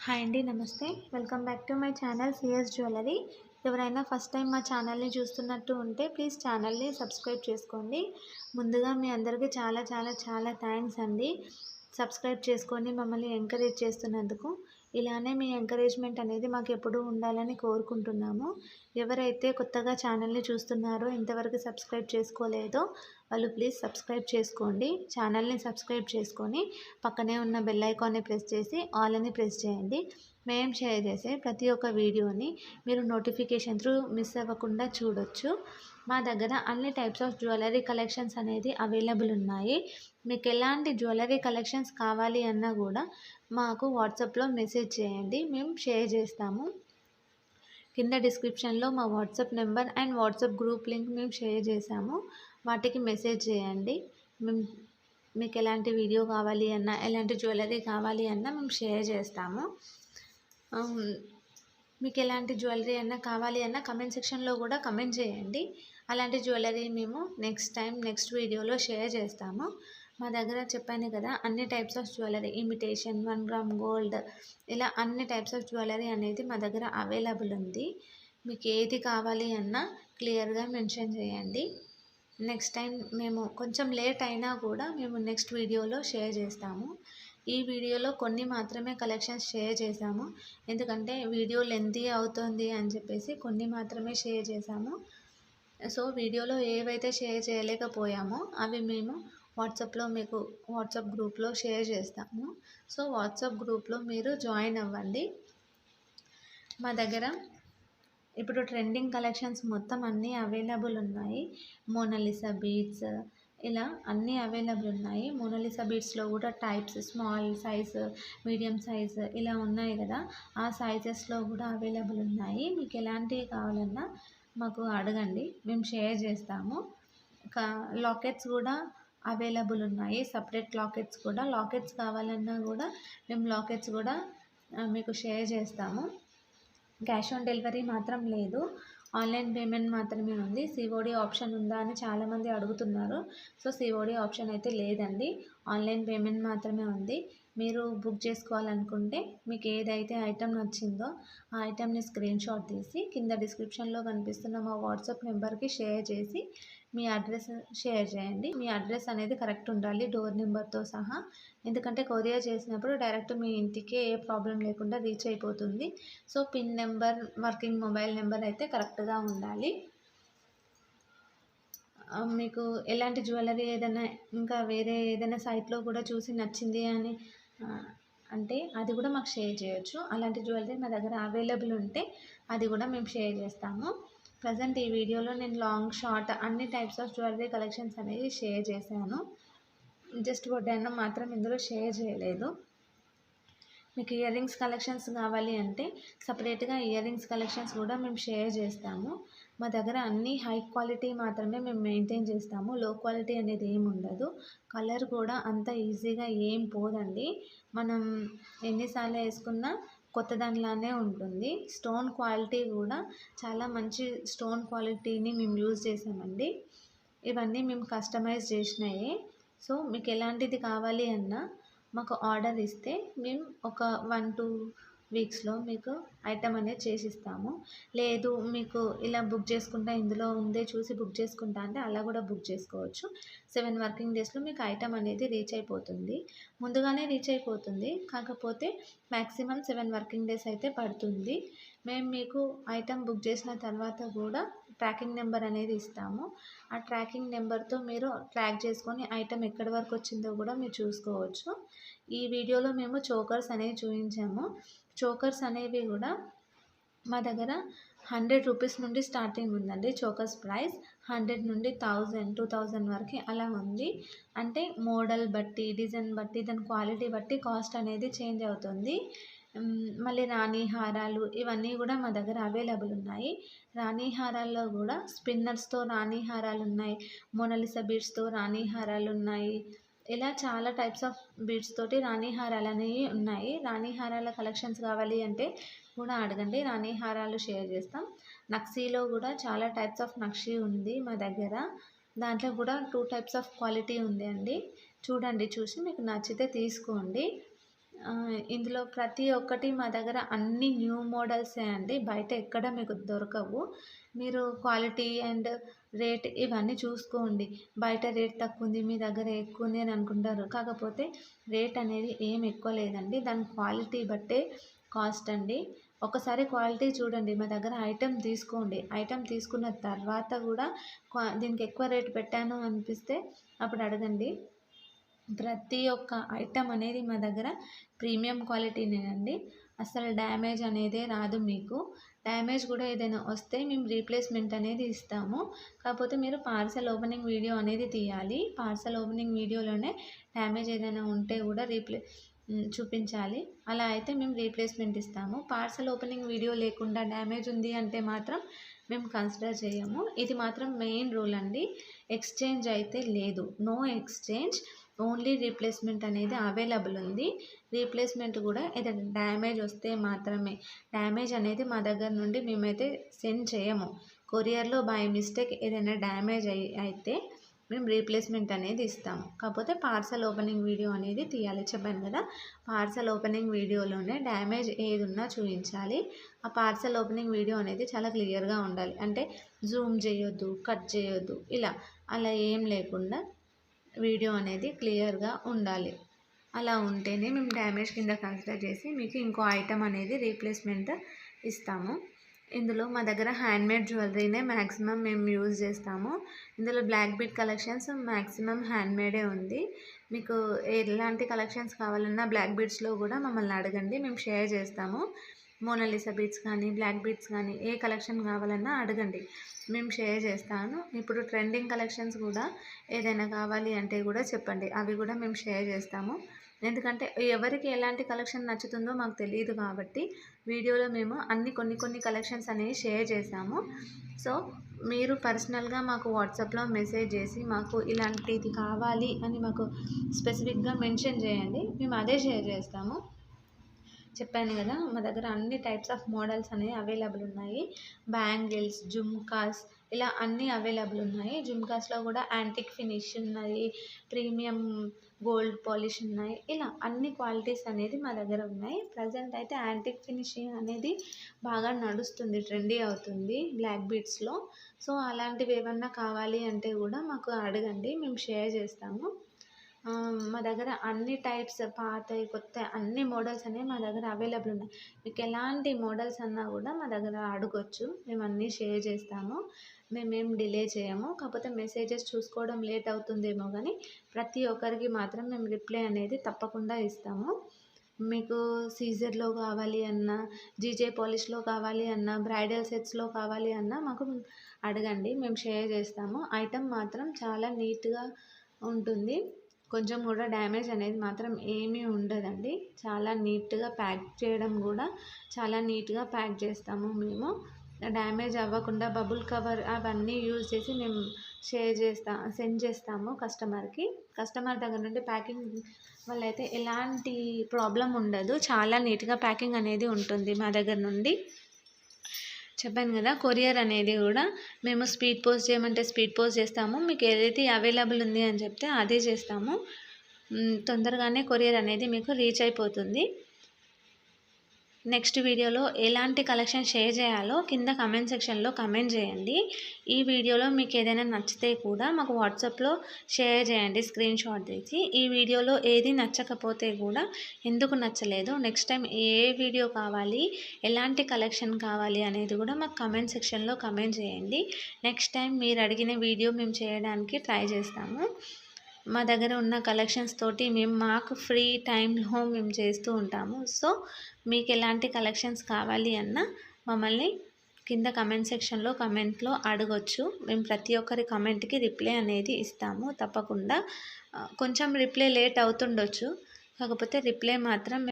Hi అండి, నమస్తే. Welcome back to my channel CS jewellery. ఎవరైనా ఫస్ట్ టైం మా ఛానల్ని చూస్తున్నట్టు ఉంటే ప్లీజ్ ఛానల్ని సబ్స్క్రైబ్ చేసుకోండి. ముందుగా మీ అందరికీ చాలా చాలా చాలా థ్యాంక్స్ అండి. సబ్స్క్రైబ్ చేసుకొని మమ్మల్ని ఎంకరేజ్ చేస్తున్నందుకు. ఇలానే మీ ఎంకరేజ్మెంట్ అనేది మాకు ఎప్పుడూ ఉండాలని కోరుకుంటున్నాము. ఎవరైతే కొత్తగా ఛానల్ని చూస్తున్నారో, ఇంతవరకు సబ్స్క్రైబ్ చేసుకోలేదో వాళ్ళు ప్లీజ్ సబ్స్క్రైబ్ చేసుకోండి. ఛానల్ని సబ్స్క్రైబ్ చేసుకొని పక్కనే ఉన్న బెల్ ఐకాన్ని ప్రెస్ చేసి ఆల్ అని ప్రెస్ చేయండి. మేము షేర్ చేసే ప్రతి ఒక్క వీడియోని మీరు నోటిఫికేషన్ త్రూ మిస్ అవ్వకుండా చూడొచ్చు. మా దగ్గర అన్ని టైప్స్ ఆఫ్ జ్యువెలరీ కలెక్షన్స్ అనేది అవైలబుల్ ఉన్నాయి. మీకు ఎలాంటి జ్యువెలరీ కలెక్షన్స్ కావాలి అన్నా కూడా మాకు వాట్సాప్లో మెసేజ్ చేయండి, మేము షేర్ చేస్తాము. కింద డిస్క్రిప్షన్లో మా WhatsApp number and WhatsApp group link మేము షేర్ చేసాము. వాటికి మెసేజ్ చేయండి. మేము మీకు ఎలాంటి వీడియో కావాలి అన్నా, ఎలాంటి జ్యువెలరీ కావాలి అన్నా మేము షేర్ చేస్తాము. మీకు ఎలాంటి జ్యువెలరీ అన్నా కావాలి అన్నా కమెంట్ సెక్షన్లో కూడా కమెంట్ చేయండి. అలాంటి జ్యువెలరీ మేము నెక్స్ట్ వీడియోలో షేర్ చేస్తాము. మా దగ్గర చెప్పాను కదా, అన్ని types of jewellery, imitation, 1 gram gold, ఇలా అన్ని టైప్స్ ఆఫ్ జ్యువెలరీ అనేది మా దగ్గర అవైలబుల్ ఉంది. మీకు ఏది కావాలి అన్నా క్లియర్గా మెన్షన్ చేయండి. నెక్స్ట్ టైం మేము కొంచెం లేట్ అయినా కూడా మేము నెక్స్ట్ వీడియోలో షేర్ చేస్తాము. ఈ వీడియోలో కొన్ని మాత్రమే కలెక్షన్స్ షేర్ చేశాము, ఎందుకంటే వీడియో లెంతీ అవుతుంది అని చెప్పేసి కొన్ని మాత్రమే షేర్ చేశాము. సో వీడియోలో ఏవైతే షేర్ చేయలేకపోయామో అవి మేము వాట్సాప్లో మీకు వాట్సాప్ గ్రూప్లో షేర్ చేస్తాము. సో వాట్సాప్ గ్రూప్లో మీరు జాయిన్ అవ్వండి. మా దగ్గర ఇప్పుడు ట్రెండింగ్ కలెక్షన్స్ మొత్తం అన్నీ అవైలబుల్ ఉన్నాయి. మోనాలిసా బీడ్స్, ఇలా అన్నీ అవైలబుల్ ఉన్నాయి. మోనాలిసా బీడ్స్లో కూడా types, small size, medium size ఇలా ఉన్నాయి కదా, ఆ సైజెస్లో కూడా అవైలబుల్ ఉన్నాయి. మీకు ఎలాంటివి కావాలన్నా మాకు అడగండి, మేము షేర్ చేస్తాము. లాకెట్స్ కూడా అవైలబుల్ ఉన్నాయి. సపరేట్ లాకెట్స్ కావాలన్నా కూడా మేము లాకెట్స్ కూడా మీకు షేర్ చేస్తాము. క్యాష్ ఆన్ డెలివరీ మాత్రం లేదు, ఆన్లైన్ పేమెంట్ మాత్రమే ఉంది. సిఓడి ఆప్షన్ ఉందా అని చాలామంది అడుగుతున్నారు. సో సిఓడి ఆప్షన్ అయితే లేదండి, ఆన్లైన్ పేమెంట్ మాత్రమే ఉంది. మీరు బుక్ చేసుకోవాలనుకుంటే మీకు ఏదైతే ఐటెం నచ్చిందో ఆ ఐటెంని స్క్రీన్ షాట్ తీసి కింద డిస్క్రిప్షన్లో కనిపిస్తున్న మా వాట్సాప్ నెంబర్కి షేర్ చేసి మీ అడ్రస్ షేర్ చేయండి. మీ అడ్రస్ అనేది కరెక్ట్ ఉండాలి, డోర్ నెంబర్తో సహా. ఎందుకంటే కొరియర్ చేసినప్పుడు డైరెక్ట్ మీ ఇంటికే ఏ ప్రాబ్లం లేకుండా రీచ్ అయిపోతుంది. So pin number, working mobile number అయితే కరెక్ట్గా ఉండాలి. మీకు ఎలాంటి జ్యువెలరీ ఏదైనా ఇంకా వేరే ఏదైనా సైట్లో కూడా చూసి నచ్చింది అని అంటే అది కూడా మాకు షేర్ చేయొచ్చు. అలాంటి జ్యువెలరీ మా దగ్గర అవైలబుల్ ఉంటే అది కూడా మేము షేర్ చేస్తాము. ప్రజెంట్ ఈ వీడియోలో నేను లాంగ్, షార్ట్ అన్ని టైప్స్ ఆఫ్ జ్యువెలరీ కలెక్షన్స్ అనేది షేర్ చేశాను. జస్ట్ వడ్డానం మాత్రం ఇందులో షేర్ చేయలేదు. మీకు ఇయర్ రింగ్స్ కలెక్షన్స్ కావాలి అంటే సపరేట్గా ఇయర్ రింగ్స్ కలెక్షన్స్ కూడా మేము షేర్ చేస్తాము. మా దగ్గర అన్నీ హై క్వాలిటీ మాత్రమే మేము మెయింటైన్ చేస్తాము, లో క్వాలిటీ అనేది ఏమి ఉండదు. కలర్ కూడా అంత ఈజీగా ఏం పోదండి, మనం ఎన్నిసార్లు వేసుకున్నా కొత్త దానిలానే ఉంటుంది. స్టోన్ క్వాలిటీ కూడా చాలా మంచి స్టోన్ క్వాలిటీని మేము యూజ్ చేసామండి. ఇవన్నీ మేము కస్టమైజ్ చేసినాయి. సో మీకు ఎలాంటిది కావాలి అన్నా మాకు ఆర్డర్ ఇస్తే మేము ఒక 1-2 వీక్స్లో మీకు ఐటమ్ అనేది చేసిస్తాము. లేదు మీకు ఇలా బుక్ చేసుకుంటా, ఇందులో ఉందే చూసి బుక్ చేసుకుంటా అంటే అలా కూడా బుక్ చేసుకోవచ్చు. 7 వర్కింగ్ డేస్లో మీకు ఐటమ్ అనేది రీచ్ అయిపోతుంది. ముందుగానే రీచ్ అయిపోతుంది, కాకపోతే మ్యాక్సిమం 7 వర్కింగ్ డేస్ అయితే పడుతుంది. మేము మీకు ఐటమ్ బుక్ చేసిన తర్వాత కూడా ట్రాకింగ్ నెంబర్ అనేది ఇస్తాము. ఆ ట్రాకింగ్ నెంబర్తో మీరు ట్రాక్ చేసుకొని ఐటమ్ ఎక్కడి వరకు వచ్చిందో కూడా మీరు చూసుకోవచ్చు. ఈ వీడియోలో మేము చోకర్స్ అనేవి చూపించాము. చోకర్స్ అనేవి కూడా మా దగ్గర 100 రూపీస్ నుండి స్టార్టింగ్ ఉందండి. చోకర్స్ ప్రైస్ 100 నుండి 1000, 2000 వరకు అలా ఉంది. అంటే మోడల్ బట్టి, డిజైన్ బట్టి, దాని క్వాలిటీ బట్టి కాస్ట్ అనేది చేంజ్ అవుతుంది. మళ్ళీ రాణి హారాలు ఇవన్నీ కూడా మా దగ్గర అవైలబుల్ ఉన్నాయి. రాణి హారాల్లో కూడా స్పిన్నర్స్తో రాణి హారాలు ఉన్నాయి, మోనాలిసా బీడ్స్తో రాణి హారాలు ఉన్నాయి. ఇలా చాలా టైప్స్ ఆఫ్ బీడ్స్ తోటి రాణి హారాలు అనేవి ఉన్నాయి. రాణి హారాల కలెక్షన్స్ కావాలి అంటే కూడా అడగండి, రాణి హారాలు షేర్ చేస్తాం. నక్షీలో కూడా చాలా టైప్స్ ఆఫ్ నక్షీ ఉంది మా దగ్గర. దాంట్లో కూడా 2 టైప్స్ ఆఫ్ క్వాలిటీ ఉంది అండి. చూడండి, చూసి మీకు నచ్చితే తీసుకోండి. ఇందులో ప్రతి ఒక్కటి మా దగ్గర అన్ని న్యూ మోడల్సే అండి. బయట ఎక్కడ మీకు దొరకవు. మీరు క్వాలిటీ అండ్ రేట్ ఇవన్నీ చూసుకోండి. బయట రేట్ తక్కువుంది, మీ దగ్గర ఎక్కువుంది అని అనుకుంటారు. కాకపోతే రేట్ అనేది ఏం ఎక్కువ లేదండి. దాని క్వాలిటీ బట్టే కాస్ట్ అండి. ఒకసారి క్వాలిటీ చూడండి. మా దగ్గర ఐటెమ్ తీసుకోండి. ఐటెమ్ తీసుకున్న తర్వాత కూడా దీనికి ఎక్కువ రేట్ పెట్టాను అనిపిస్తే అప్పుడు అడగండి. ప్రతి ఒక్క ఐటెం అనేది మా దగ్గర ప్రీమియం క్వాలిటీనేనండి. అస్సలు డ్యామేజ్ అనేదే రాదు మీకు. డ్యామేజ్ కూడా ఏదైనా వస్తే మేము రీప్లేస్మెంట్ అనేది ఇస్తాము. కాకపోతే మీరు పార్సెల్ ఓపెనింగ్ వీడియో అనేది తీయాలి. పార్సెల్ ఓపెనింగ్ వీడియోలోనే డ్యామేజ్ ఏదైనా ఉంటే కూడా చూపించాలి. అలా అయితే మేము రీప్లేస్మెంట్ ఇస్తాము. పార్సెల్ ఓపెనింగ్ వీడియో లేకుండా డ్యామేజ్ ఉంది అంటే మాత్రం మేము కన్సిడర్ చేయము. ఇది మాత్రం మెయిన్ రూల్ అండి. ఎక్స్చేంజ్ అయితే లేదు. No exchange. ఓన్లీ రీప్లేస్మెంట్ అనేది అవైలబుల్ ఉంది. రీప్లేస్మెంట్ కూడా ఏదైనా డ్యామేజ్ వస్తే మాత్రమే. డ్యామేజ్ అనేది మా దగ్గర నుండి మేమైతే సెండ్ చేయము. కొరియర్లో బై మిస్టేక్ ఏదైనా డ్యామేజ్ అయితే మేము రీప్లేస్మెంట్ అనేది ఇస్తాము. కాకపోతే పార్సెల్ ఓపెనింగ్ వీడియో అనేది తీయాలి. చెప్పాను కదా, పార్సెల్ ఓపెనింగ్ వీడియోలోనే డ్యామేజ్ ఏది ఉన్నా చూపించాలి. ఆ పార్సెల్ ఓపెనింగ్ వీడియో అనేది చాలా క్లియర్గా ఉండాలి. అంటే జూమ్ చేయొద్దు, కట్ చేయొద్దు, అలా ఏం లేకుండా వీడియో అనేది క్లియర్గా ఉండాలి. అలా ఉంటేనే మేము డ్యామేజ్ కింద కన్సిడర్ చేసి మీకు ఇంకో ఐటెం అనేది రీప్లేస్మెంట్ ఇస్తాము. ఇందులో మా దగ్గర హ్యాండ్మేడ్ జ్యువెలరీనే మ్యాక్సిమం మేము యూజ్ చేస్తాము. ఇందులో బ్లాక్ బీడ్ కలెక్షన్స్ మ్యాక్సిమం హ్యాండ్మేడే ఉంది. మీకు ఎలాంటి కలెక్షన్స్ కావాలన్నా బ్లాక్ బీడ్స్లో కూడా మమ్మల్ని అడగండి, మేము షేర్ చేస్తాము. మోనాలిసా బీడ్స్ కానీ బ్లాక్ బీడ్స్ కానీ ఏ కలెక్షన్ కావాలన్నా అడగండి, మేము షేర్ చేస్తాను. ఇప్పుడు ట్రెండింగ్ కలెక్షన్స్ కూడా ఏదైనా కావాలి అంటే కూడా చెప్పండి, అవి కూడా మేము షేర్ చేస్తాము. ఎందుకంటే ఎవరికి ఎలాంటి కలెక్షన్ నచ్చుతుందో మాకు తెలియదు కాబట్టి వీడియోలో మేము కొన్ని కలెక్షన్స్ అనేవి షేర్ చేసాము. సో మీరు పర్సనల్గా మాకు వాట్సాప్లో మెసేజ్ చేసి మాకు ఇలాంటిది కావాలి అని మాకు స్పెసిఫిక్గా మెన్షన్ చేయండి, మేము అదే షేర్ చేస్తాము. చెప్పాను కదా, మా దగ్గర అన్ని టైప్స్ ఆఫ్ మోడల్స్ అనేవి అవైలబుల్ ఉన్నాయి. బ్యాంగిల్స్, జుమ్కాస్ ఇలా అన్నీ అవైలబుల్ ఉన్నాయి. జుమ్కాస్లో కూడా యాంటిక్ ఫినిష్ ఉన్నాయి, ప్రీమియం గోల్డ్ పాలిష్ ఉన్నాయి. ఇలా అన్ని క్వాలిటీస్ అనేది మా దగ్గర ఉన్నాయి. ప్రజెంట్ అయితే యాంటిక్ ఫినిషింగ్ అనేది బాగా నడుస్తుంది, ట్రెండీ అవుతుంది బ్లాక్ బీడ్స్లో. సో అలాంటివి ఏమన్నా కావాలి అంటే కూడా మాకు అడగండి, మేము షేర్ చేస్తాము. మా దగ్గర అన్ని టైప్స్ పాతవి కొత్తవి అన్ని మోడల్స్ అనేవి మా దగ్గర అవైలబుల్ ఉన్నాయి. మీకు ఎలాంటి మోడల్స్ అన్నా కూడా మా దగ్గర అడగొచ్చు, మేము అన్నీ షేర్ చేస్తాము. మేమేం డిలే చేయము. కాకపోతే మెసేజెస్ చూసుకోవడం లేట్ అవుతుందేమో కానీ ప్రతి ఒక్కరికి మాత్రం మేము రిప్లై అనేది తప్పకుండా ఇస్తాము. మీకు సీజర్లో కావాలి అన్నా, జీజే పాలిష్లో కావాలి అన్నా, బ్రైడల్ సెట్స్లో కావాలి అన్నా మాకు అడగండి, మేము షేర్ చేస్తాము. ఐటమ్ మాత్రం చాలా నీట్గా ఉంటుంది. కొంచెం కూడా డ్యామేజ్ అనేది మాత్రం ఏమీ ఉండదండి. చాలా నీట్గా ప్యాక్ చేయడం కూడా చాలా నీట్గా ప్యాక్ చేస్తాము మేము. డ్యామేజ్ అవ్వకుండా బబుల్ కవర్ అవన్నీ యూజ్ చేసి మేము సెండ్ చేస్తాము కస్టమర్కి. కస్టమర్ దగ్గర నుండి ప్యాకింగ్ వల్ల అయితే ఎలాంటి ప్రాబ్లం ఉండదు. చాలా నీట్గా ప్యాకింగ్ అనేది ఉంటుంది మా దగ్గర నుండి. చెప్పాను కదా, కొరియర్ అనేది కూడా మేము స్పీడ్ పోస్ట్ చేయమంటే స్పీడ్ పోస్ట్ చేస్తాము. మీకు ఏదైతే అవైలబుల్ ఉంది అని చెప్తే అదే చేస్తాము. తొందరగానే కొరియర్ అనేది మీకు రీచ్ అయిపోతుంది. నెక్స్ట్ వీడియోలో ఎలాంటి కలెక్షన్ షేర్ చేయాలో కింద కమెంట్ సెక్షన్లో కమెంట్ చేయండి. ఈ వీడియోలో మీకు ఏదైనా నచ్చితే కూడా మాకు వాట్సాప్లో షేర్ చేయండి స్క్రీన్ షాట్ తీసి. ఈ వీడియోలో ఏది నచ్చకపోతే కూడా ఎందుకు నచ్చలేదు, నెక్స్ట్ టైం ఏ వీడియో కావాలి, ఎలాంటి కలెక్షన్ కావాలి అనేది కూడా మాకు కమెంట్ సెక్షన్లో కమెంట్ చేయండి. నెక్స్ట్ టైం మీరు అడిగిన వీడియో మేము చేయడానికి ట్రై చేస్తాము. మా దగ్గర ఉన్న కలెక్షన్స్ తోటి మేము మాకు ఫ్రీ టైంలో మేము చేస్తూ ఉంటాము. సో మీకు ఎలాంటి కలెక్షన్స్ కావాలి అన్నా మమ్మల్ని కింద కమెంట్ సెక్షన్లో కమెంట్లో అడగొచ్చు. మేము ప్రతి ఒక్కరి కమెంట్కి రిప్లై అనేది ఇస్తాము తప్పకుండా. కొంచెం రిప్లై లేట్ అవుతుండొచ్చు, కాకపోతే రిప్లై మాత్రం